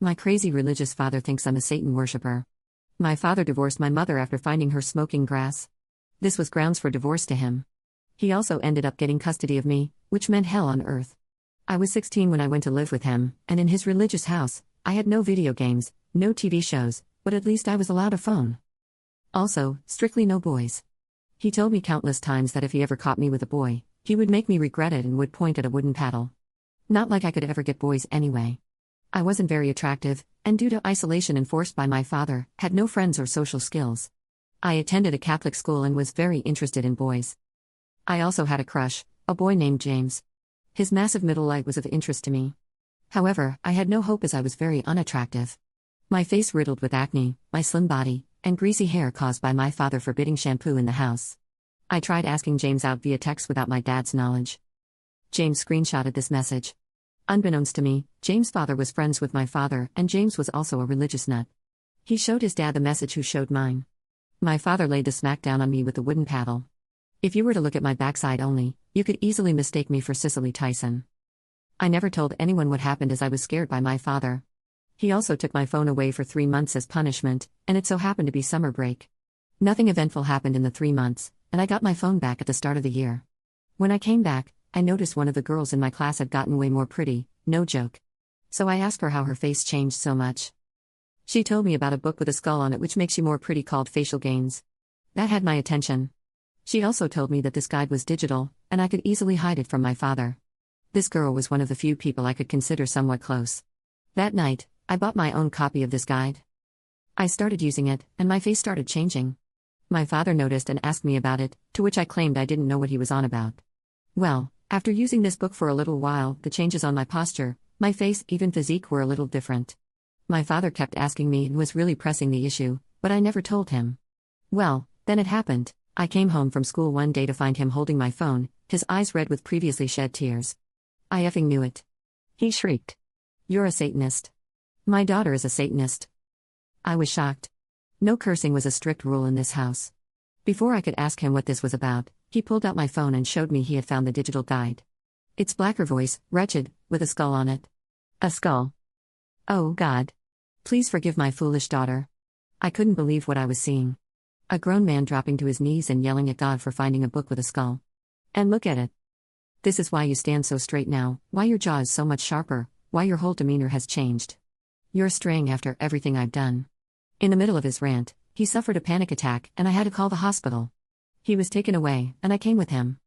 My crazy religious father thinks I'm a Satan worshiper. My father divorced my mother after finding her smoking grass. This was grounds for divorce to him. He also ended up getting custody of me, which meant hell on earth. I was 16 when I went to live with him, and in his religious house, I had no video games, no TV shows, but at least I was allowed a phone. Also, strictly no boys. He told me countless times that if he ever caught me with a boy, he would make me regret it and would point at a wooden paddle. Not like I could ever get boys anyway. I wasn't very attractive, and due to isolation enforced by my father, had no friends or social skills. I attended a Catholic school and was very interested in boys. I also had a crush, a boy named James. His massive middle light was of interest to me. However, I had no hope as I was very unattractive. My face riddled with acne, my slim body, and greasy hair caused by my father forbidding shampoo in the house. I tried asking James out via text without my dad's knowledge. James screenshotted this message. Unbeknownst to me, James' father was friends with my father, and James was also a religious nut. He showed his dad the message, who showed mine. My father laid the smack down on me with the wooden paddle. If you were to look at my backside only, you could easily mistake me for Cicely Tyson. I never told anyone what happened as I was scared by my father. He also took my phone away for 3 months as punishment, and it so happened to be summer break. Nothing eventful happened in the 3 months, and I got my phone back at the start of the year. When I came back, I noticed one of the girls in my class had gotten way more pretty, no joke. So I asked her how her face changed so much. She told me about a book with a skull on it which makes you more pretty called Facial Gains. That had my attention. She also told me that this guide was digital, and I could easily hide it from my father. This girl was one of the few people I could consider somewhat close. That night, I bought my own copy of this guide. I started using it, and my face started changing. My father noticed and asked me about it, to which I claimed I didn't know what he was on about. Well, after using this book for a little while, the changes on my posture, my face, even physique were a little different. My father kept asking me and was really pressing the issue, but I never told him. Well, then it happened. I came home from school one day to find him holding my phone, his eyes red with previously shed tears. I effing knew it. He shrieked. "You're a Satanist. My daughter is a Satanist." I was shocked. No cursing was a strict rule in this house. Before I could ask him what this was about, he pulled out my phone and showed me he had found the digital guide. It's Blacker voice, wretched, with a skull on it. A skull. Oh God. Please forgive my foolish daughter. I couldn't believe what I was seeing. A grown man dropping to his knees and yelling at God for finding a book with a skull. And look at it. This is why you stand so straight now, why your jaw is so much sharper, why your whole demeanor has changed. You're straying after everything I've done. In the middle of his rant, he suffered a panic attack and I had to call the hospital. He was taken away, and I came with him.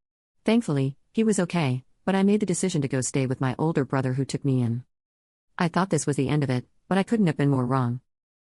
Thankfully, he was okay, but I made the decision to go stay with my older brother who took me in. I thought this was the end of it, but I couldn't have been more wrong.